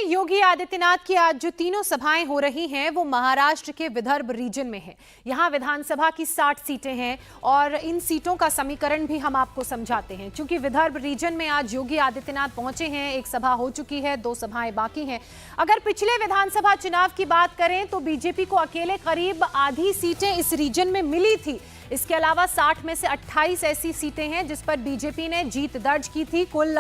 योगी आदित्यनाथ की आज जो तीनों सभाएं हो रही हैं वो महाराष्ट्र के विदर्भ रीजन में है। यहां विधानसभा की 60 सीटें हैं और इन सीटों का समीकरण भी हम आपको समझाते हैं। क्योंकि विदर्भ रीजन में आज योगी आदित्यनाथ पहुंचे हैं, एक सभा हो चुकी है, 2 सभाएं बाकी हैं। अगर पिछले विधानसभा चुनाव की बात करें तो बीजेपी को अकेले करीब आधी सीटें इस रीजन में मिली थी। इसके अलावा 60 में से 28 ऐसी सीटें हैं जिस पर बीजेपी ने जीत दर्ज की थी। कुल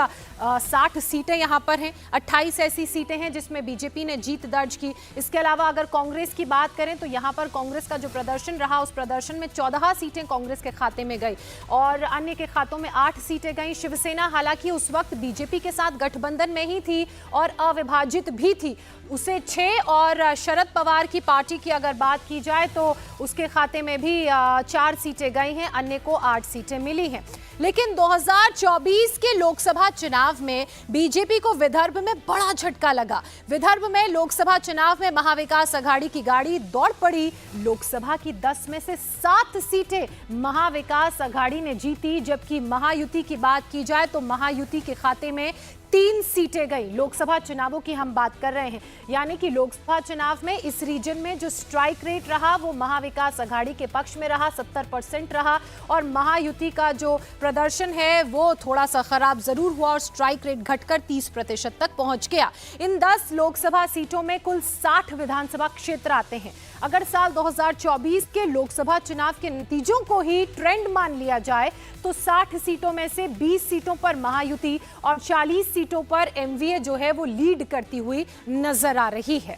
60 सीटें यहां पर हैं, 28 ऐसी सीटें हैं जिसमें बीजेपी ने जीत दर्ज की। इसके अलावा अगर कांग्रेस की बात करें तो यहां पर कांग्रेस का जो प्रदर्शन रहा उस प्रदर्शन में 14 सीटें कांग्रेस के खाते में गई और अन्य के खातों में 8 सीटें गई। शिवसेना हालांकि उस वक्त बीजेपी के साथ गठबंधन में ही थी और अविभाजित भी थी, उसे 6 और शरद पवार की पार्टी की अगर बात की जाए तो उसके खाते में भी 4 सीटें गई हैं, अन्य को 8 सीटें मिली हैं। लेकिन 2024 के लोकसभा चुनाव में बीजेपी को विदर्भ में बड़ा झटका लगा। विदर्भ में लोकसभा चुनाव में महाविकास अघाड़ी की गाड़ी दौड़ पड़ी। लोकसभा की 10 में से 7 सीटें महाविकास अघाड़ी ने जीती, जबकि महायुति की बात की जाए तो महायुति के खाते में 3 सीटें गई। लोकसभा चुनावों की हम बात कर रहे हैं, यानी कि लोकसभा चुनाव में इस रीजन में जो स्ट्राइक रेट रहा वो महाविकास अघाड़ी के पक्ष में रहा, 70% रहा और महायुति का जो प्रदर्शन है वो थोड़ा सा खराब जरूर हुआ और स्ट्राइक रेट घटकर 30% तक पहुंच गया। इन 10 लोकसभा सीटों में कुल 60 विधानसभा क्षेत्र आते हैं। अगर साल 2024 के लोकसभा चुनाव के नतीजों को ही ट्रेंड मान लिया जाए तो 60 सीटों में से 20 सीटों पर महायुति और 40 सीटों पर एमवीए जो है वो लीड करती हुई नजर आ रही है।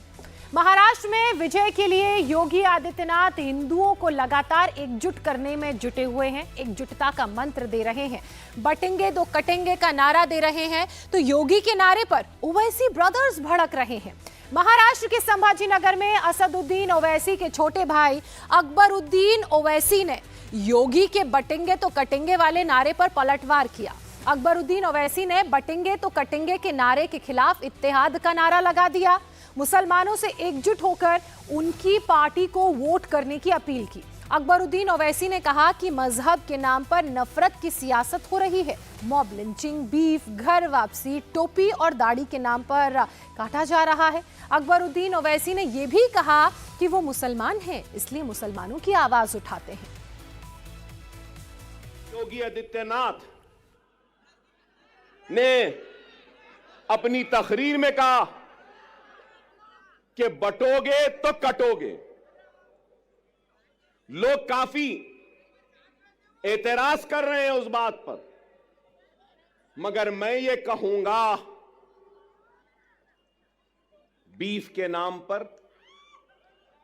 महाराष्ट्र में विजय के लिए योगी आदित्यनाथ हिंदुओं को लगातार एकजुट करने में जुटे हुए हैं, एकजुटता का मंत्र दे रहे हैं, बटेंगे तो कटेंगे का नारा दे रहे हैं। तो योगी के नारे पर ओवैसी ब्रदर्स भड़क रहे हैं। महाराष्ट्र के संभाजीनगर में असदुद्दीन ओवैसी के छोटे भाई अकबरुद्दीन ओवैसी ने योगी के बटेंगे तो कटेंगे वाले नारे पर पलटवार किया। अकबरुद्दीन ओवैसी ने बटेंगे तो कटेंगे के नारे के खिलाफ इत्तेहाद का नारा लगा दिया। मुसलमानों से एकजुट होकर उनकी पार्टी को वोट करने की अपील की। अकबरुद्दीन ओवैसी ने कहा कि मजहब के नाम पर नफरत की सियासत हो रही है। मॉब लिंचिंग, बीफ, घर वापसी, टोपी और दाढ़ी के नाम पर काटा जा रहा है। अकबरुद्दीन ओवैसी ने यह भी कहा कि वो मुसलमान हैं, इसलिए मुसलमानों की आवाज उठाते हैं। योगी आदित्यनाथ ने अपनी तकरीर में कहा कि बटोगे तो कटोगे। लोग काफी एतराज कर रहे हैं उस बात पर, मगर मैं ये कहूंगा, बीफ के नाम पर,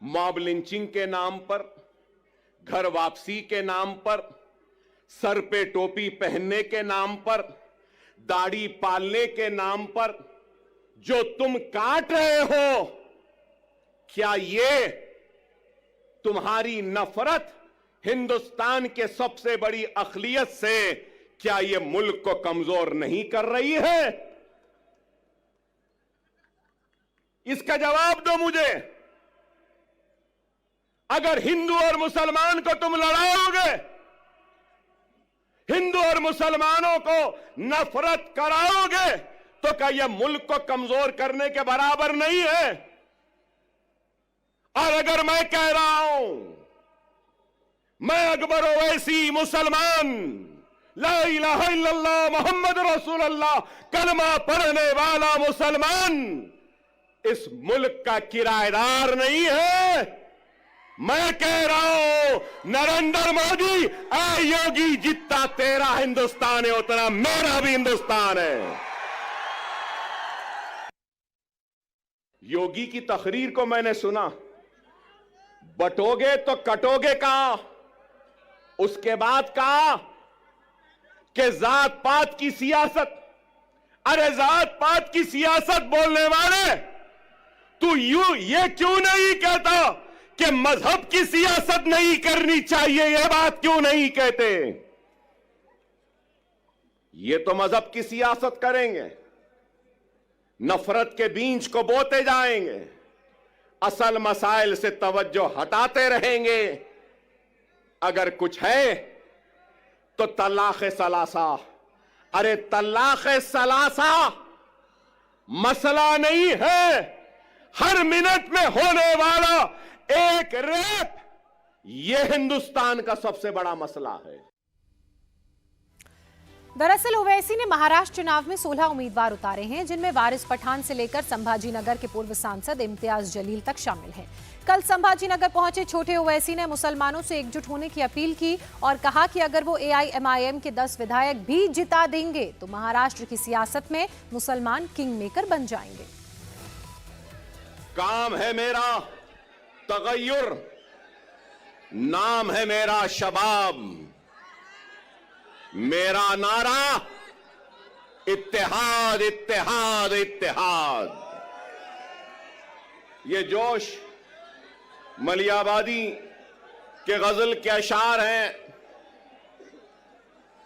मॉब लिंचिंग के नाम पर, घर वापसी के नाम पर, सर पे टोपी पहनने के नाम पर, दाढ़ी पालने के नाम पर जो तुम काट रहे हो, क्या ये तुम्हारी नफरत हिंदुस्तान के सबसे बड़ी अक़लियत से, क्या ये मुल्क को कमजोर नहीं कर रही है? इसका जवाब दो मुझे। अगर हिंदू और मुसलमान को तुम लड़ाओगे, हिंदू और मुसलमानों को नफरत कराओगे, तो क्या यह मुल्क को कमजोर करने के बराबर नहीं है? और अगर मैं कह रहा हूं, मैं अकबर ओवैसी मुसलमान, ला इलाहा इल्लल्लाह मोहम्मद रसूलुल्लाह कलमा पढ़ने वाला मुसलमान, इस मुल्क का किराएदार नहीं है। मैं कह रहा हूं, नरेंद्र मोदी, ऐ योगी, जितना तेरा हिंदुस्तान है उतना मेरा भी हिंदुस्तान है। योगी की तकरीर को मैंने सुना, बटोगे तो कटोगे कहा, उसके बाद कहा कि जात पात की सियासत। अरे जात पात की सियासत बोलने वाले, तू ये क्यों नहीं कहता कि मजहब की सियासत नहीं करनी चाहिए? यह बात क्यों नहीं कहते? ये तो मजहब की सियासत करेंगे, नफरत के बीज को बोते जाएंगे, असल मसाइल से तवज्जो हटाते रहेंगे। अगर कुछ है तो तलाक़ सलासा। अरे तलाक़ सलासा मसला नहीं है। हर मिनट में होने वाला एक रेप, यह हिंदुस्तान का सबसे बड़ा मसला है। दरअसल ओवैसी ने महाराष्ट्र चुनाव में 16 उम्मीदवार उतारे हैं, जिनमें वारिस पठान से लेकर संभाजी नगर के पूर्व सांसद इम्तियाज जलील तक शामिल हैं। कल संभाजी नगर पहुंचे छोटे ओवैसी ने मुसलमानों से एकजुट होने की अपील की और कहा कि अगर वो AIMIM के 10 विधायक भी जिता देंगे तो महाराष्ट्र की सियासत में मुसलमान किंग मेकर बन जाएंगे। काम है मेरा तगय्युर, नाम है मेरा शबाब, मेरा नारा इत्तेहाद इत्तेहाद इत्तेहाद। ये जोश मलियाबादी के गजल के अशार हैं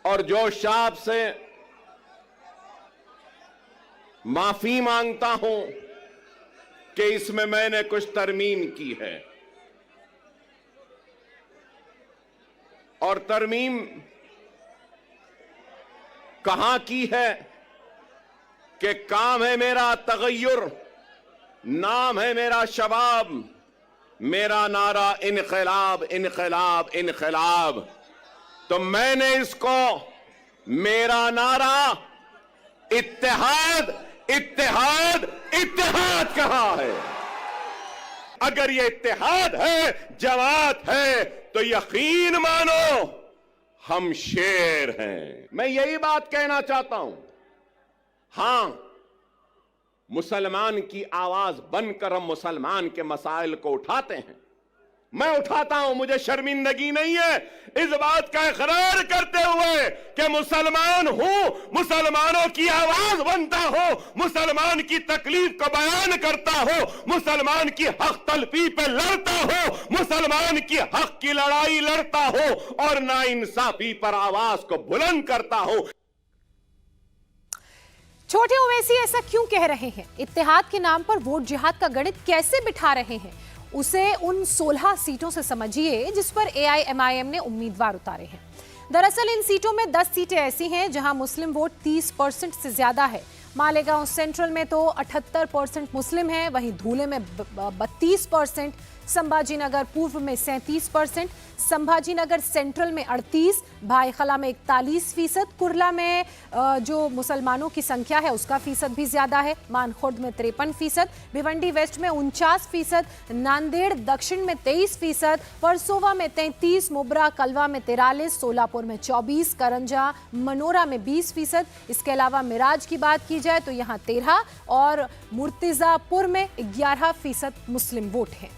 और जोश साहब से माफी मांगता हूं कि इसमें मैंने कुछ तरमीम की है। और तरमीम कहां की है कि काम है मेरा तगय्युर, नाम है मेरा शबाब, मेरा नारा इनकलाब इनकलाब इनकलाब। तो मैंने इसको मेरा नारा इत्तेहाद इत्तेहाद इत्तेहाद कहा है। अगर ये इत्तेहाद है, जमात है, तो यकीन मानो हम शेर हैं। मैं यही बात कहना चाहता हूं। हां, मुसलमान की आवाज बनकर हम मुसलमान के मसाइल को उठाते हैं। मैं उठाता हूं, मुझे शर्मिंदगी नहीं है इस बात का इकरार करते हुए कि मुसलमान हूं, मुसलमानों की आवाज बनता हो, मुसलमान की तकलीफ को बयान करता हो, मुसलमान की हक तलफी पे लड़ता हो, मुसलमान की हक की लड़ाई लड़ता हो और नाइंसाफी पर आवाज को बुलंद करता हो। छोटे ओवैसी ऐसा क्यों कह रहे हैं? इत्तेहाद के नाम पर वोट जिहाद का गणित कैसे बिठा रहे हैं? उसे उन 16 सीटों से समझिए जिस पर AIMIM ने उम्मीदवार उतारे हैं। दरअसल इन सीटों में 10 सीटें ऐसी हैं जहां मुस्लिम वोट 30% से ज्यादा है। मालेगांव सेंट्रल में तो 78% मुस्लिम है, वहीं धूले में 32%, संभाजी नगर पूर्व में 37%, संभाजी नगर सेंट्रल में 38%, भाईखला में 41%, कुर्ला में जो मुसलमानों की संख्या है उसका फीसद भी ज्यादा है, मानखुर्द में 53%, भिवंडी वेस्ट में 49%, नांदेड़ दक्षिण में 23%, परसोवा में 33%, मुब्रा कलवा में 43%, सोलापुर में 24%, करंजा मनोरा में 20%। इसके अलावा मिराज की बात की जाए तो यहाँ 13% और मुर्तिजापुर में 11% मुस्लिम वोट है।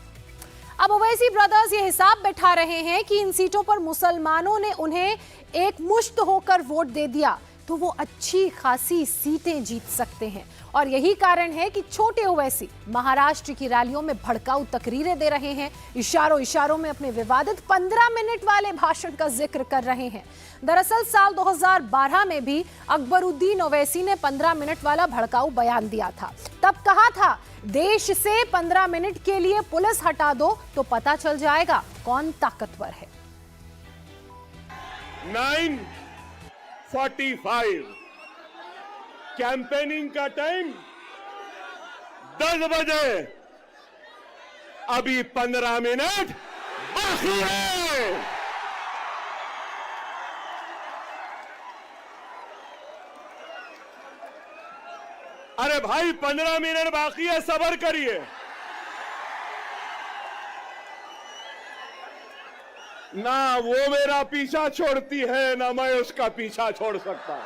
अब ओवैसी ब्रदर्स ये हिसाब बैठा रहे हैं कि इन सीटों पर मुसलमानों ने उन्हें एक मुश्त होकर वोट दे दिया तो वो अच्छी खासी सीटें जीत सकते हैं। और यही कारण है कि छोटे ओवैसी महाराष्ट्र की रैलियों में भड़काऊ तकरीरें दे रहे हैं, इशारों इशारों में अपने विवादित 15 मिनट वाले भाषण का जिक्र कर रहे हैं। दरअसल साल 2012 में भी अकबरुद्दीन ओवैसी ने 15 मिनट वाला भड़काऊ बयान दिया था। तब कहा था, देश से 15 मिनट के लिए पुलिस हटा दो तो पता चल जाएगा कौन ताकतवर है। 9:45 कैंपेनिंग का टाइम 10 बजे, अभी 15 मिनट बाकी है। अरे भाई 15 मिनट बाकी है, सब्र करिए। ना वो मेरा पीछा छोड़ती है ना मैं उसका पीछा छोड़ सकता हूं।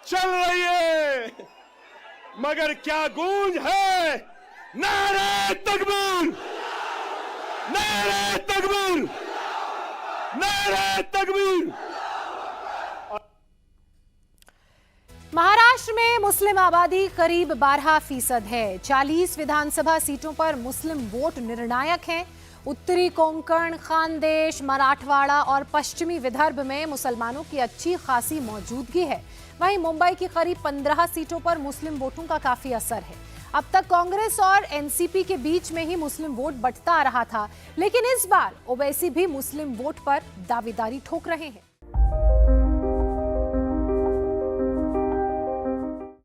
चल रही है मगर क्या गूंज है, नारे तकबीर, नारे तकबीर, नारे तकबीर। महाराष्ट्र में मुस्लिम आबादी करीब 12% है। 40 विधानसभा सीटों पर मुस्लिम वोट निर्णायक हैं। उत्तरी कोंकण, खानदेश, मराठवाड़ा और पश्चिमी विदर्भ में मुसलमानों की अच्छी खासी मौजूदगी है। वहीं मुंबई की करीब 15 सीटों पर मुस्लिम वोटों का काफी असर है। अब तक कांग्रेस और NCP के बीच में ही मुस्लिम वोट बंटता आ रहा था, लेकिन इस बार ओवैसी भी मुस्लिम वोट पर दावेदारी ठोक रहे हैं।